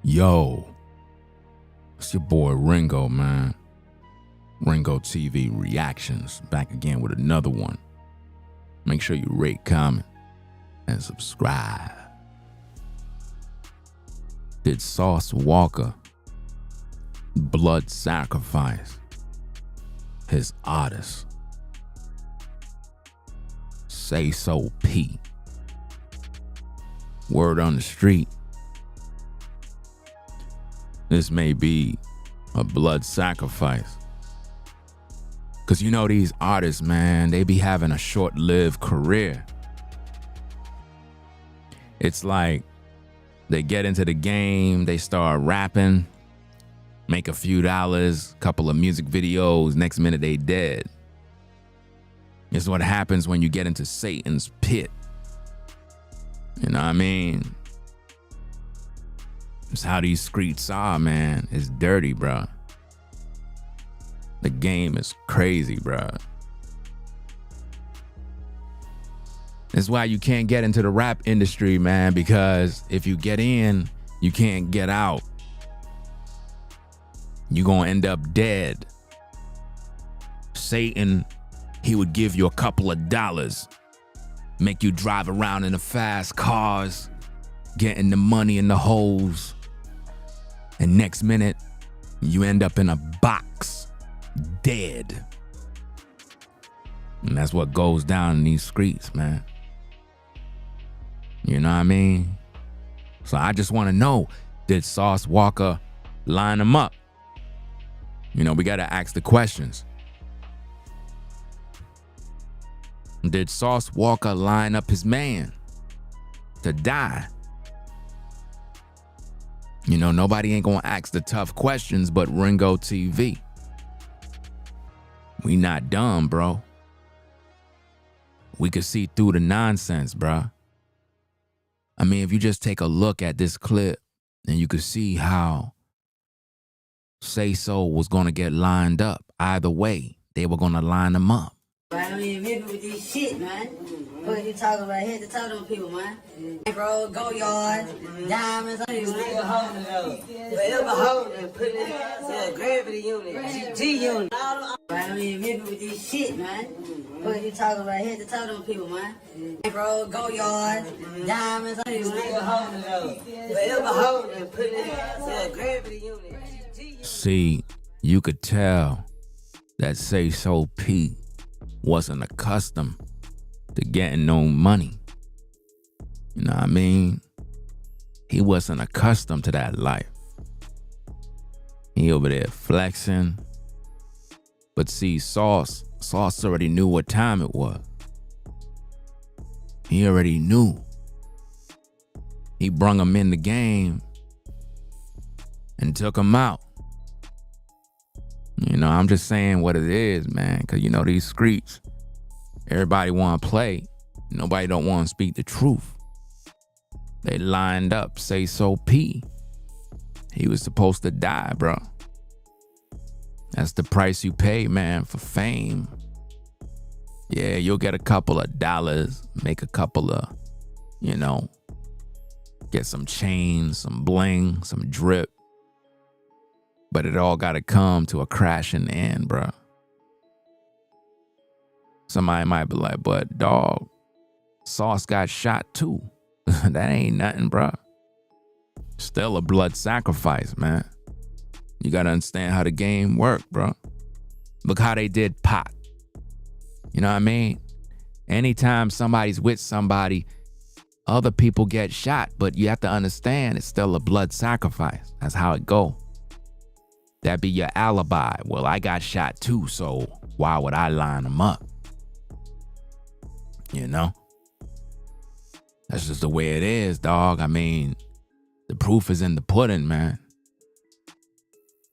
Yo, it's your boy Ringo, man. Ringo TV Reactions, back again with another one. Make sure you rate, comment, and subscribe. Did Walka blood sacrifice his artist, Sayso P? Word on the street, this may be a blood sacrifice. Cause you know these artists, man, they be having a short-lived career. It's like they get into the game, they start rapping, make a few dollars, couple of music videos, next minute they dead. It's what happens when you get into Satan's pit. You know what I mean? It's how these streets are, man. It's dirty, bro. The game is crazy, bro. That's why you can't get into the rap industry, man, because if you get in, you can't get out. You're gonna end up dead. Satan, he would give you a couple of dollars, make you drive around in the fast cars, getting the money in the holes, and next minute, you end up in a box, dead. And that's what goes down in these streets, man. You know what I mean? So I just want to know, did Walka line him up? You know, we got to ask the questions. Did Walka line up his man to die? You know, nobody ain't gonna ask the tough questions but Ringo TV. We not dumb, bro. We could see through the nonsense, bro. I mean, if you just take a look at this clip, and you could see how Sayso was gonna get lined up. Either way, they were gonna line him up. I don't even remember with this shit, man. What you talking about? Here to talk to them people, man. Bro, go yard, diamonds, Forever holding it, putting it in a gravity unit, G unit. I don't even remember with this shit, man. What you talking about? Here to talk to them people, man. Bro, go yard, diamonds, Forever holding it, putting it in a gravity unit. See, you could tell that Sayso P wasn't accustomed to getting no money. You know what I mean? He wasn't accustomed to that life. He over there flexing. But see, Sauce already knew what time it was. He already knew. He brung him in the game and took him out. You know, I'm just saying what it is, man, because, you know, these streets, everybody want to play. Nobody don't want to speak the truth. They lined up Sayso P. He was supposed to die, bro. That's the price you pay, man, for fame. Yeah, you'll get a couple of dollars, make a couple of, you know, get some chains, some bling, some drip. But it all got to come to a crashing end, bro. Somebody might be like, but dog, Sauce got shot too. That ain't nothing, bro. Still a blood sacrifice, man. You got to understand how the game work, bro. Look how they did Pot. You know what I mean? Anytime somebody's with somebody, other people get shot, but you have to understand it's still a blood sacrifice. That's how it go. That be your alibi. Well, I got shot too, so why would I line them up? You know? That's just the way it is, dog. I mean, the proof is in the pudding, man.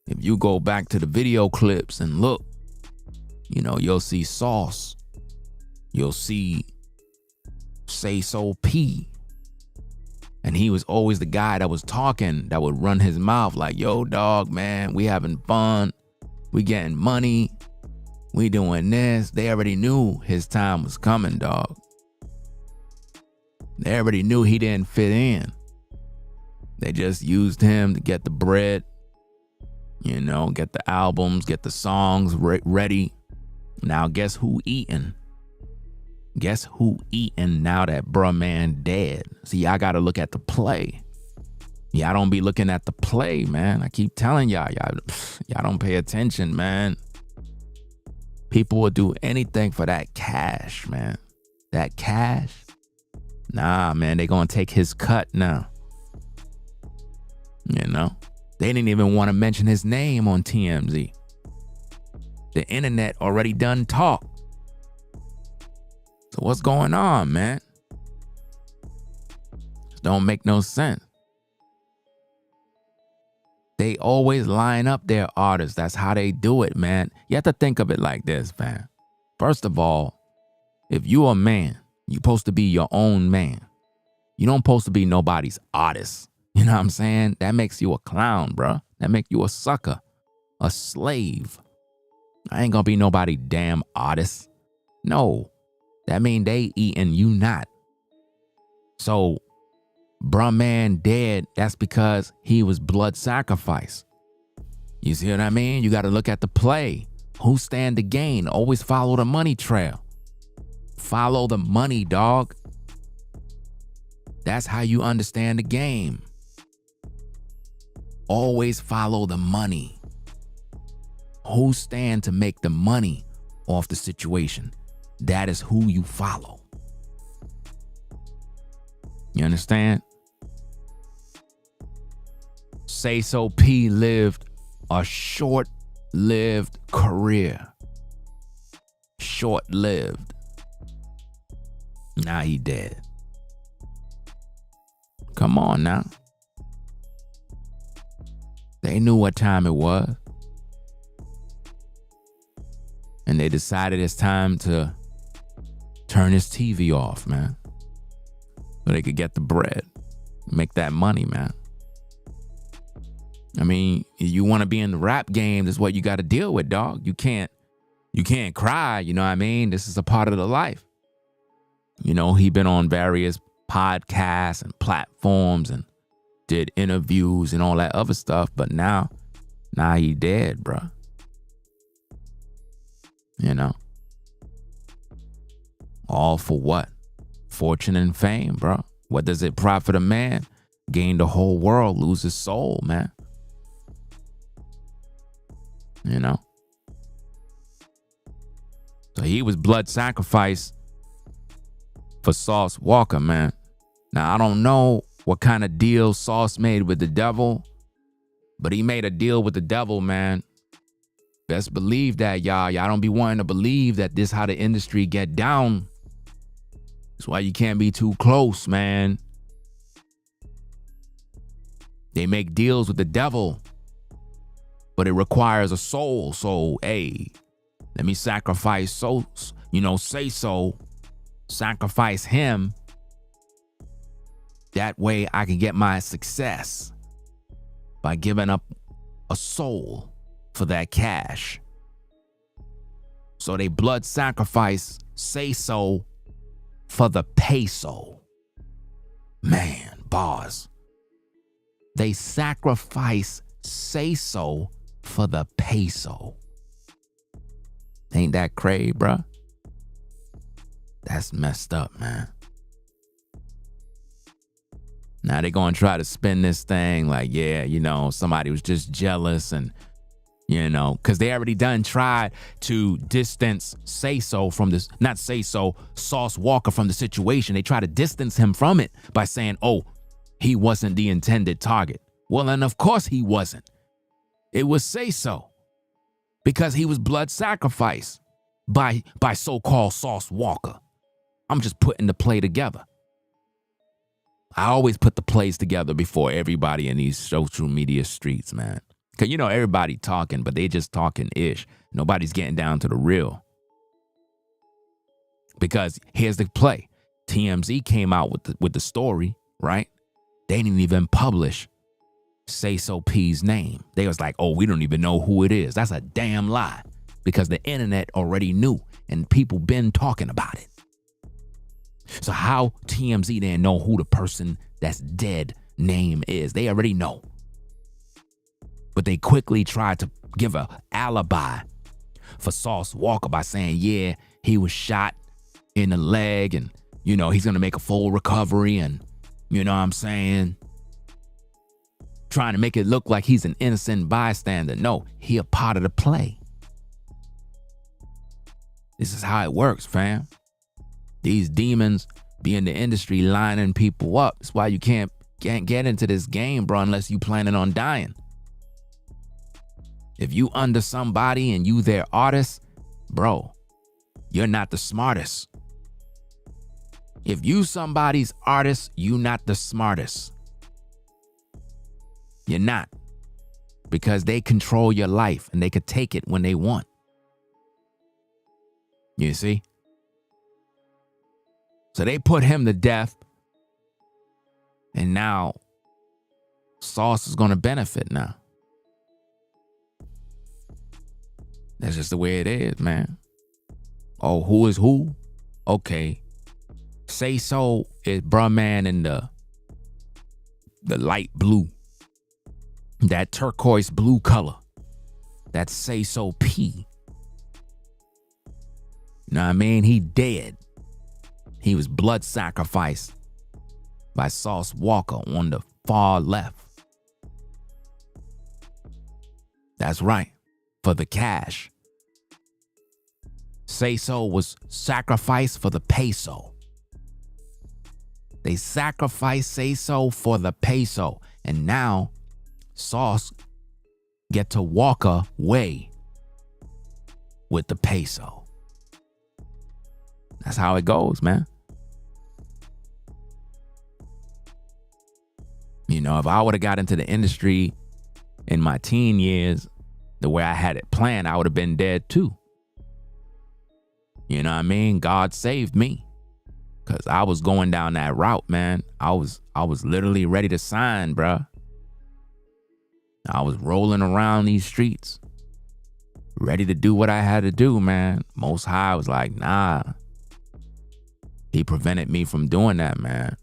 If you go back to the video clips and look, you know, you'll see Sauce. You'll see Sayso P. And he was always the guy that was talking, that would run his mouth like, yo, dog, man, we having fun. We getting money. We doing this. They already knew his time was coming, dog. They already knew he didn't fit in. They just used him to get the bread, you know, get the albums, get the songs ready. Now guess who eating? Guess who eating now that bruh man dead? See, I gotta look at the play. Y'all don't be looking at the play, man. I keep telling y'all don't pay attention, man. People will do anything for that cash, man. That cash? Nah, man, they gonna take his cut now. You know? They didn't even want to mention his name on TMZ. The internet already done talk. So what's going on, man? Don't make no sense. They always line up their artists. That's how they do it, man. You have to think of it like this, man. First of all, if you're a man, you're supposed to be your own man. You don't supposed to be nobody's artist. You know what I'm saying? That makes you a clown, bro. That makes you a sucker, a slave. I ain't gonna be nobody damn artist. No, that mean they eating, you not. So, bruh man dead, that's because he was blood sacrifice. You see what I mean? You got to look at the play. Who stand to gain? Always follow the money trail. Follow the money, dog. That's how you understand the game. Always follow the money. Who stand to make the money off the situation? That is who you follow. You understand? Sayso P lived a short-lived career. Short-lived. Now he dead. Come on now. They knew what time it was. And they decided it's time to turn his TV off, man. So they could get the bread. Make that money, man. I mean, you want to be in the rap game, this is what you got to deal with, dog. You can't cry, you know what I mean? This is a part of the life. You know, he been on various podcasts and platforms and did interviews and all that other stuff, but now he dead, bro. You know? All for what? Fortune and fame, bro. What does it profit a man? Gain the whole world, lose his soul, man. You know? So he was blood sacrifice for Sauce Walka, man. Now, I don't know what kind of deal Sauce made with the devil, but he made a deal with the devil, man. Best believe that, y'all. Y'all don't be wanting to believe that this how the industry get down. That's why you can't be too close, man. They make deals with the devil, but it requires a soul. So, hey, let me sacrifice Sayso, sacrifice him. That way I can get my success by giving up a soul for that cash. So they blood sacrifice Sayso for the peso. Man, bars. They sacrifice Sayso for the peso. Ain't that crazy, bruh? That's messed up, man. Now they gonna try to spin this thing like, yeah, you know, somebody was just jealous and, you know, because they already done tried to distance Sayso from this, not Sayso, Sauce Walka from the situation. They try to distance him from it by saying, oh, he wasn't the intended target. Well, and of course he wasn't. It was Sayso because he was blood sacrifice by so-called Sauce Walka. I'm just putting the play together. I always put the plays together before everybody in these social media streets, man. Because, you know, everybody talking, but they just talking-ish. Nobody's getting down to the real. Because here's the play. TMZ came out with the story, right? They didn't even publish Sayso P's name. They was like, oh, we don't even know who it is. That's a damn lie. Because the internet already knew, and people been talking about it. So how TMZ didn't know who the person that's dead name is. They already know. But they quickly try to give a alibi for Sauce Walka by saying, yeah, he was shot in the leg and, you know, he's going to make a full recovery and, you know what I'm saying, trying to make it look like he's an innocent bystander. No, he a part of the play. This is how it works, fam. These demons be in the industry lining people up. That's why you can't get into this game, bro, unless you planning on dying. If you under somebody and you their artist, bro, you're not the smartest. If you somebody's artist, you not the smartest. You're not. Because they control your life and they could take it when they want. You see? So they put him to death. And now Sauce is going to benefit now. That's just the way it is, man. Oh, who is who? Okay. Sayso is bruh man in the light blue. That turquoise blue color. That's Sayso P. You know what I mean? He dead. He was blood sacrificed by Sauce Walka on the far left. That's right. For the cash. Sayso was sacrificed for the peso. They sacrificed Sayso for the peso. And now Sauce get to walk away with the peso. That's how it goes, man. You know, if I would have got into the industry in my teen years the way I had it planned, I would have been dead too. You know what I mean? God saved me. Cause I was going down that route, man. I was literally ready to sign, bruh. I was rolling around these streets, ready to do what I had to do, man. Most High was like, nah. He prevented me from doing that, man.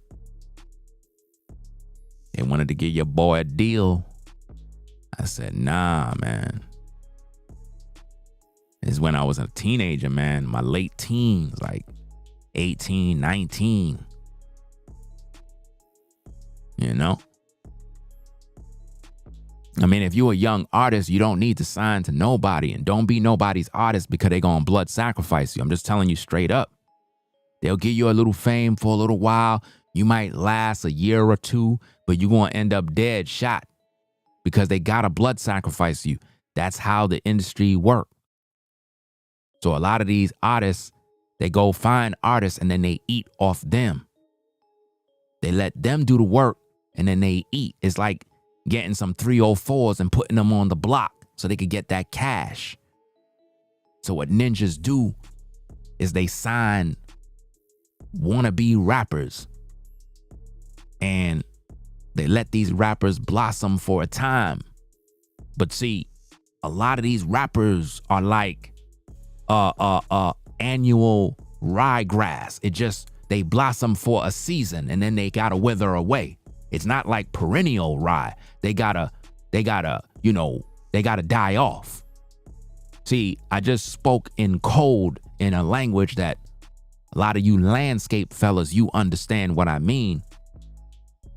They wanted to give your boy a deal. I said, nah, man. This is when I was a teenager, man. My late teens, like 18, 19. You know? I mean, if you're a young artist, you don't need to sign to nobody. And don't be nobody's artist because they're going to blood sacrifice you. I'm just telling you straight up. They'll give you a little fame for a little while. You might last a year or two, but you're going to end up dead, shot. Because they got to blood sacrifice you. That's how the industry works. So a lot of these artists, they go find artists and then they eat off them. They let them do the work and then they eat. It's like getting some 304s and putting them on the block so they could get that cash. So what ninjas do is they sign wannabe rappers and they let these rappers blossom for a time. But see, a lot of these rappers are like annual ryegrass. It just, they blossom for a season and then they gotta wither away. It's not like perennial rye. They gotta die off. See, I just spoke in code in a language that a lot of you landscape fellas, you understand what I mean.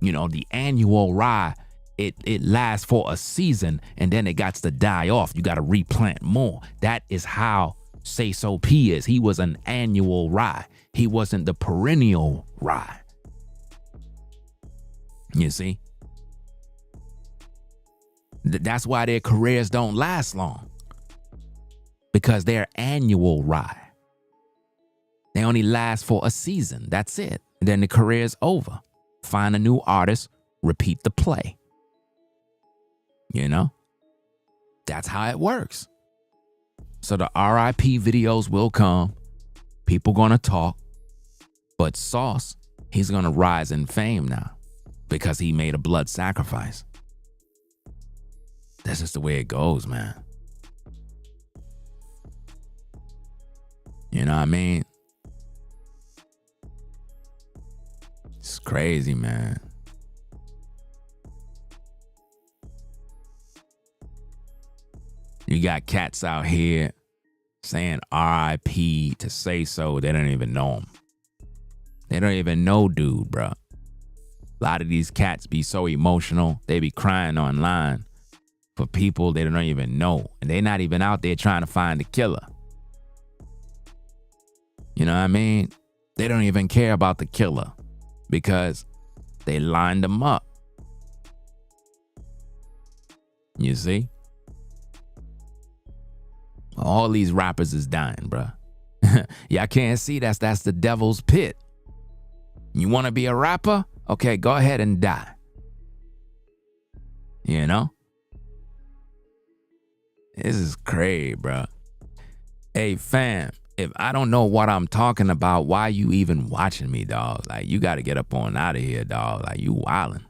You know, the annual rye, it lasts for a season and then it got to die off. You got to replant more. That is how Sayso P is. He was an annual rye. He wasn't the perennial rye. You see? That's why their careers don't last long. Because they're annual rye. They only last for a season. That's it. And then the career's over. Find a new artist, repeat the play. You know? That's how it works. So the RIP videos will come. People gonna talk. But Sauce, he's gonna rise in fame now. Because he made a blood sacrifice. That's just the way it goes, man. You know what I mean? It's crazy, man. You got cats out here saying R.I.P. to Sayso. They don't even know him. They don't even know dude, bro. A lot of these cats be so emotional. They be crying online for people they don't even know. And they not even out there trying to find the killer. You know what I mean? They don't even care about the killer because they lined them up. You see? All these rappers is dying, bruh. Y'all can't see that's the devil's pit. You want to be a rapper? Okay, go ahead and die. You know? This is crazy, bruh. Hey, fam, if I don't know what I'm talking about, why you even watching me, dog? Like, you got to get up on out of here, dog. Like, you wildin'.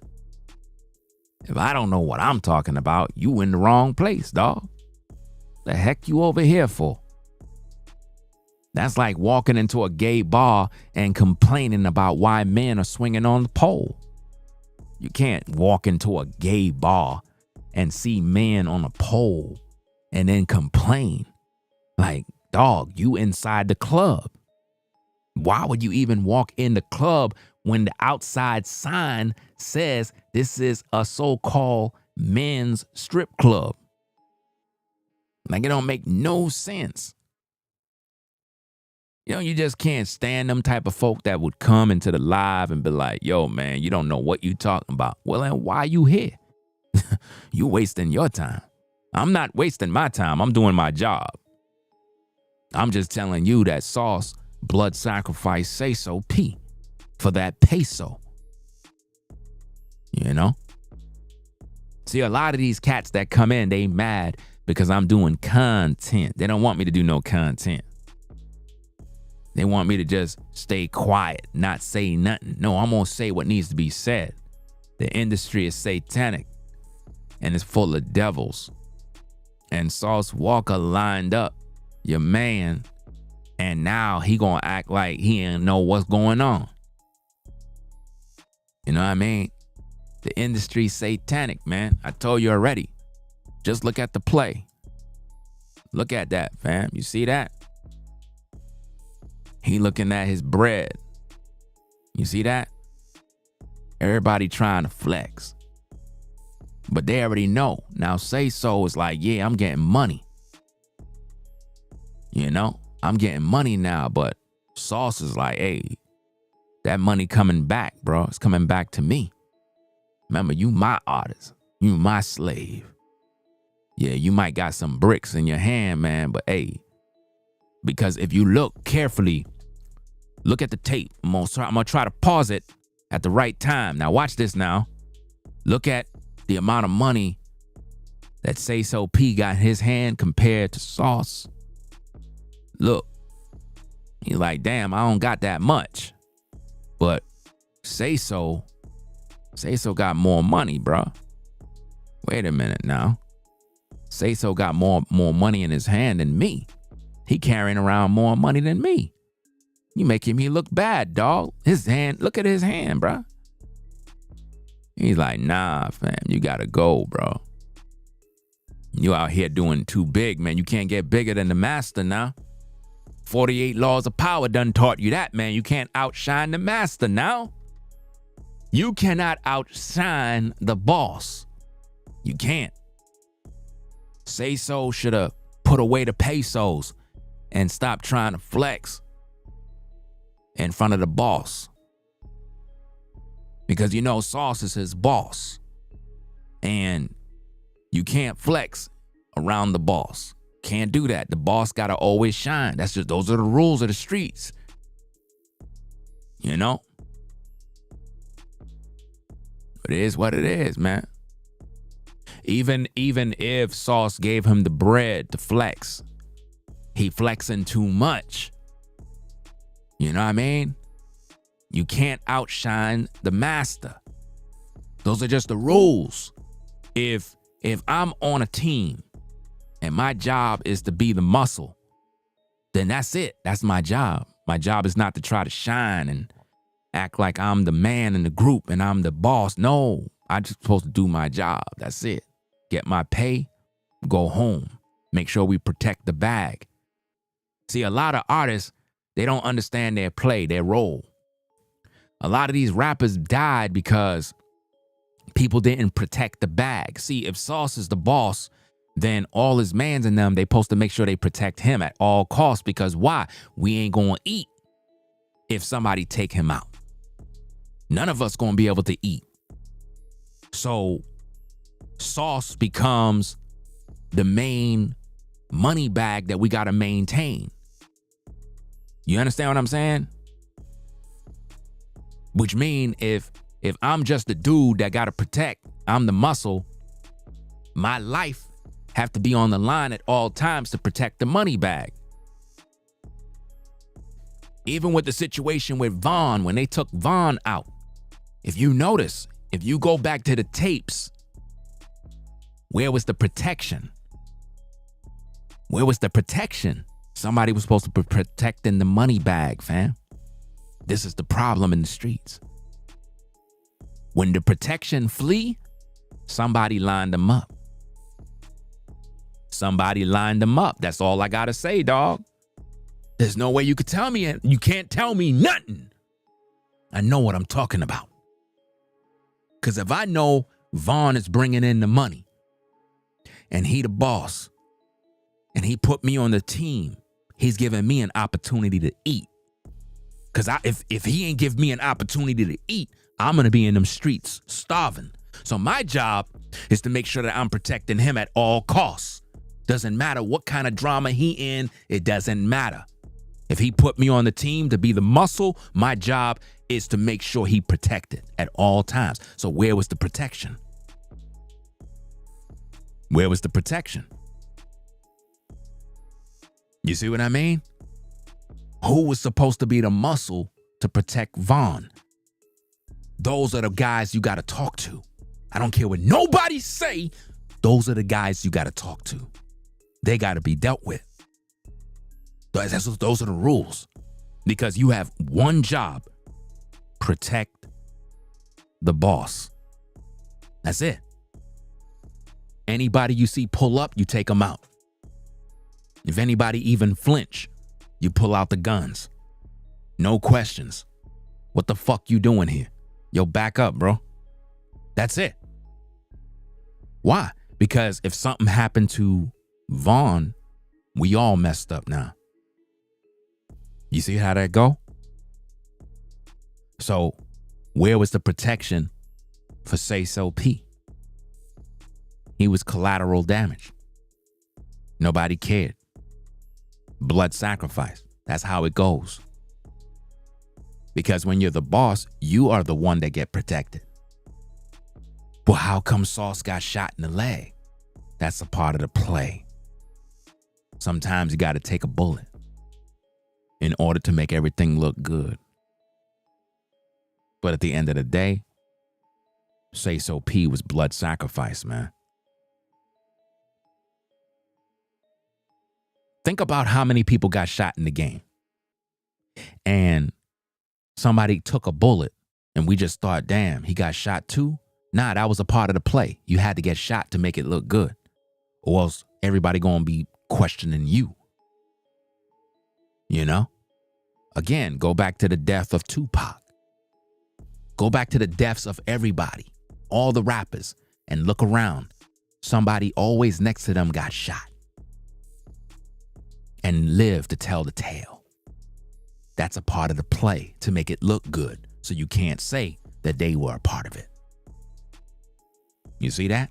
If I don't know what I'm talking about, you in the wrong place, dog. The heck you over here for? That's like walking into a gay bar and complaining about why men are swinging on the pole. You can't walk into a gay bar and see men on a pole and then complain. Like, dog, you inside the club. Why would you even walk in the club when the outside sign says this is a so-called men's strip club? Like, it don't make no sense. You know, you just can't stand them type of folk that would come into the live and be like, yo, man, you don't know what you talking about. Well, then why you here? You wasting your time. I'm not wasting my time. I'm doing my job. I'm just telling you that Sauce blood sacrifice Sayso P for that peso. You know? See, a lot of these cats that come in, they mad because I'm doing content. They don't want me to do no content. They want me to just stay quiet, not say nothing. No, I'm going to say what needs to be said. The industry is satanic and it's full of devils. And Sauce Walka lined up your man, and now he going to act like he ain't know what's going on. You know what I mean? The industry's satanic, man. I told you already. Just look at the play. Look at that, fam. You see that? He looking at his bread. You see that? Everybody trying to flex. But they already know. Now Sayso is like, yeah, I'm getting money. You know? I'm getting money now, but Sauce is like, hey, that money coming back, bro. It's coming back to me. Remember, you my artist. You my slave. Yeah, you might got some bricks in your hand, man, but hey, because if you look carefully, look at the tape. I'm gonna try to pause it at the right time. Now watch this now. Look at the amount of money that Sayso P got in his hand compared to Sauce. Look, he's like, damn, I don't got that much. But Sayso got more money, bro. Wait a minute now. Sayso got more money in his hand than me. He carrying around more money than me. You making me look bad, dog. His hand, look at his hand, bro. He's like, nah, fam, you gotta go, bro. You out here doing too big, man. You can't get bigger than the master now. 48 laws of power done taught you that, man. You can't outshine the master now. You cannot outshine the boss. You can't. Sayso should have put away the pesos and stop trying to flex in front of the boss. Because you know Sauce is his boss. And you can't flex around the boss. Can't do that. The boss gotta always shine. Those are the rules of the streets. You know? It is what it is, man. Even if Sauce gave him the bread to flex, he flexing too much. You know what I mean? You can't outshine the master. Those are just the rules. If I'm on a team and my job is to be the muscle, then that's it. That's my job. My job is not to try to shine and act like I'm the man in the group and I'm the boss. No, I'm just supposed to do my job. That's it. Get my pay, go home. Make sure we protect the bag. See, a lot of artists, they don't understand their play, their role. A lot of these rappers died because people didn't protect the bag. See, if Sauce is the boss, then all his mans and them, they supposed to make sure they protect him at all costs, because why? We ain't gonna eat if somebody take him out. None of us gonna be able to eat. So Sauce becomes the main money bag that we gotta maintain. You understand what I'm saying? Which mean if I'm just the dude that gotta protect, I'm the muscle, my life have to be on the line at all times to protect the money bag. Even with the situation with Von, when they took Von out, if you notice, if you go back to the tapes, where was the protection? Where was the protection? Somebody was supposed to be protecting the money bag, fam. This is the problem in the streets. When the protection flee, somebody lined them up. Somebody lined them up. That's all I gotta say, dog. There's no way you could tell me it. You can't tell me nothing. I know what I'm talking about. Because if I know Vaughn is bringing in the money and he the boss and he put me on the team, he's giving me an opportunity to eat. Because if he ain't give me an opportunity to eat, I'm going to be in them streets starving. So my job is to make sure that I'm protecting him at all costs. Doesn't matter what kind of drama he in, it doesn't matter. If he put me on the team to be the muscle, my job is to make sure he protected at all times. So where was the protection? Where was the protection? You see what I mean? Who was supposed to be the muscle to protect Vaughn? Those are the guys you got to talk to. I don't care what nobody say. Those are the guys you got to talk to. They got to be dealt with. Those are the rules. Because you have one job. Protect the boss. That's it. Anybody you see pull up, you take them out. If anybody even flinch, you pull out the guns. No questions. What the fuck you doing here? Yo, back up, bro. That's it. Why? Because if something happened to Vaughn, we all messed up now. You see how that go? So, where was the protection for Sayso P? He was collateral damage. Nobody cared. Blood sacrifice. That's how it goes. Because when you're the boss, you are the one that get protected. But how come Sauce got shot in the leg? That's a part of the play. Sometimes you got to take a bullet in order to make everything look good. But at the end of the day, Sayso P was blood sacrifice, man. Think about how many people got shot in the game. And somebody took a bullet and we just thought, damn, he got shot too? Nah, that was a part of the play. You had to get shot to make it look good. Or else everybody gonna be questioning you. You know? Again, go back to the death of Tupac. Go back to the deaths of everybody, all the rappers, and look around. Somebody always next to them got shot and lived to tell the tale. That's a part of the play to make it look good, so you can't say that they were a part of it. You see that?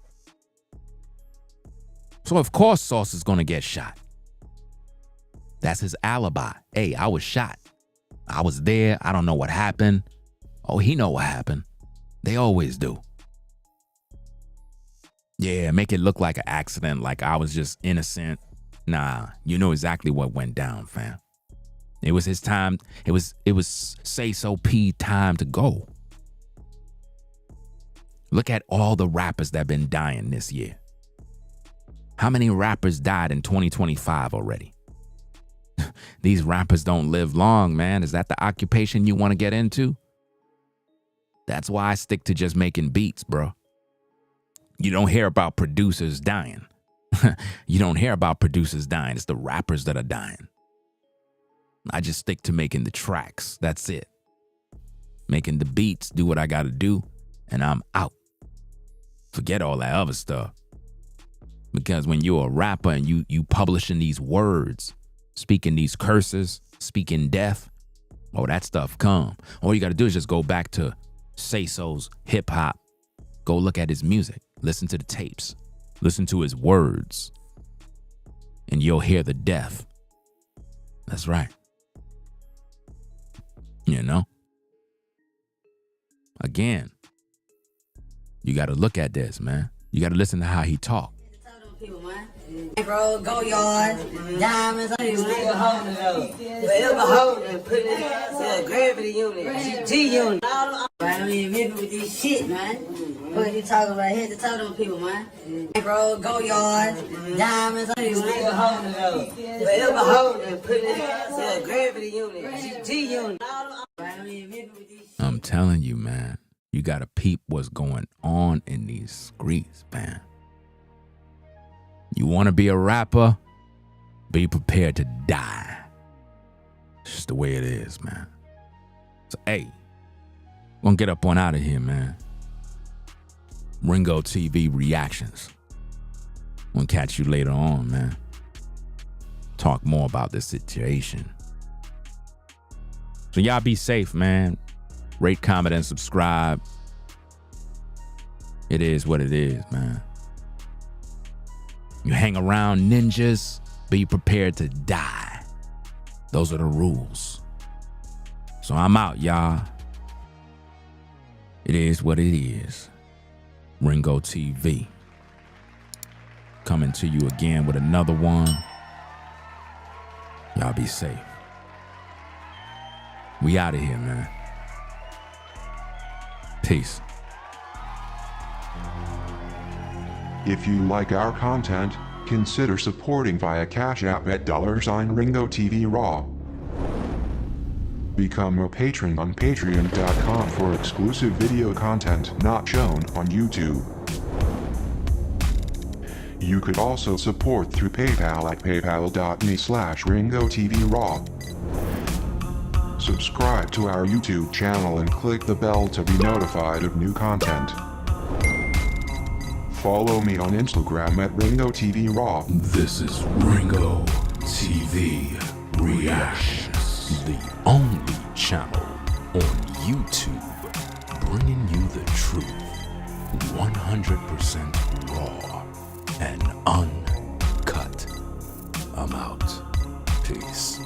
So of course Sauce is gonna get shot. That's his alibi. Hey, I was shot. I was there. I don't know what happened. Oh, he know what happened. They always do. Yeah, make it look like an accident, like I was just innocent. Nah, you know exactly what went down, fam. It was his time. It was Sayso P time to go. Look at all the rappers that been dying this year. How many rappers died in 2025 already? These rappers don't live long, man. Is that the occupation you want to get into? That's why I stick to just making beats, bro. You don't hear about producers dying. You don't hear about producers dying. It's the rappers that are dying. I just stick to making the tracks. That's it. Making the beats, do what I got to do, and I'm out. Forget all that other stuff. Because when you're a rapper and you publishing these words, speaking these curses, speaking death, that stuff come. All you got to do is just go back to Sayso's hip hop. Go look at his music. Listen to the tapes. Listen to his words. And you'll hear the death. That's right. You know? Again, you got to look at this, man. You got to listen to how he talk. People, man. Bro, go yards, diamonds, Still holding it up. Forever holding, putting it in a gravity unit, G unit. I don't even miss with this shit, man. What you talking about? Head to toe them people, man. Bro, go yards, diamonds, Still holding it up. Forever holding, putting it in a gravity unit, G unit. I don't even miss with this shit. I'm telling you, man. You got to peep what's going on in these streets, man. You want to be a rapper? Be prepared to die. It's just the way it is, man. So, hey, we're going to get up on out of here, man. Ringo TV reactions. We'll catch you later on, man. Talk more about this situation. So y'all be safe, man. Rate, comment, and subscribe. It is what it is, man. You hang around ninjas, be prepared to die. Those are the rules. So I'm out, y'all. It is what it is. Ringo TV. Coming to you again with another one. Y'all be safe. We out of here, man. Peace. If you like our content, consider supporting via Cash App at $Ringo TV Raw. Become a patron on patreon.com for exclusive video content not shown on YouTube. You could also support through PayPal at paypal.me/Ringo TV Raw. Subscribe to our YouTube channel and click the bell to be notified of new content. Follow me on Instagram at Ringo TV Raw. This is Ringo TV Reactions, the only channel on YouTube bringing you the truth 100% raw and uncut. I'm out. Peace.